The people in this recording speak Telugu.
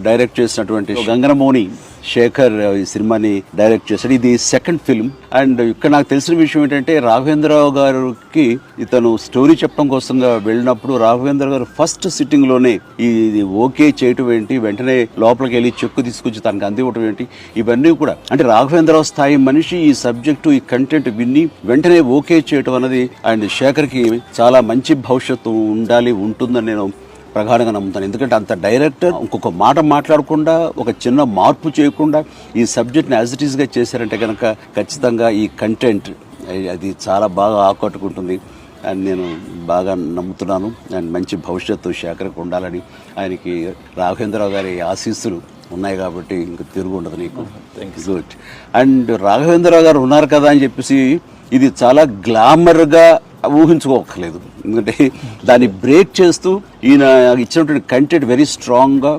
డైరెక్ట్ చేసినటువంటి గంగనమౌని శేఖర్ ఈ సినిమాని డైరెక్ట్ చేశాడు. ఇది సెకండ్ ఫిల్మ్. అండ్ ఇక్కడ నాకు తెలిసిన విషయం ఏంటంటే రాఘవేంద్రరావు గారికి ఇతను స్టోరీ చెప్పడం కోసం వెళ్ళినప్పుడు రాఘవేంద్ర గారు ఫస్ట్ సిట్టింగ్ లోనే ఇది ఓకే చేయటం ఏంటి, వెంటనే లోపలికి వెళ్ళి చెక్కు తీసుకొచ్చి తనకు అందివ్వటం ఏంటి, ఇవన్నీ కూడా అంటే రాఘవేంద్రరావు స్థాయి మనిషి ఈ సబ్జెక్టు ఈ కంటెంట్ విని వెంటనే ఓకే చేయటం అనేది అండ్ శేఖర్కి చాలా మంచి భవిష్యత్తు ఉంటుందని నేను ప్రగాఢంగా నమ్ముతాను. ఎందుకంటే అంత డైరెక్టర్ ఇంకొక మాట మాట్లాడకుండా ఒక చిన్న మార్పు చేయకుండా ఈ సబ్జెక్ట్ని యాజ్ ఇట్ ఈస్గా చేశారంటే కనుక ఖచ్చితంగా ఈ కంటెంట్ అది చాలా బాగా ఆకట్టుకుంటుంది అని నేను బాగా నమ్ముతున్నాను. అండ్ మంచి భవిష్యత్తు శేఖర్కి ఉండాలని ఆయనకి రాఘవేంద్రరావు గారి ఆశీస్సులు ఉన్నాయి కాబట్టి ఇంక తిరుగు ఉండదు నీకు. గుడ్. అండ్ రాఘవేంద్రరావు గారు ఉన్నారు కదా అని చెప్పేసి ఇది చాలా గ్లామర్గా ఊహించుకోకర్లేదు. ఎందుకంటే దాన్ని బ్రేక్ చేస్తూ ఈయన ఇచ్చినటువంటి కంటెంట్ వెరీ స్ట్రాంగ్గా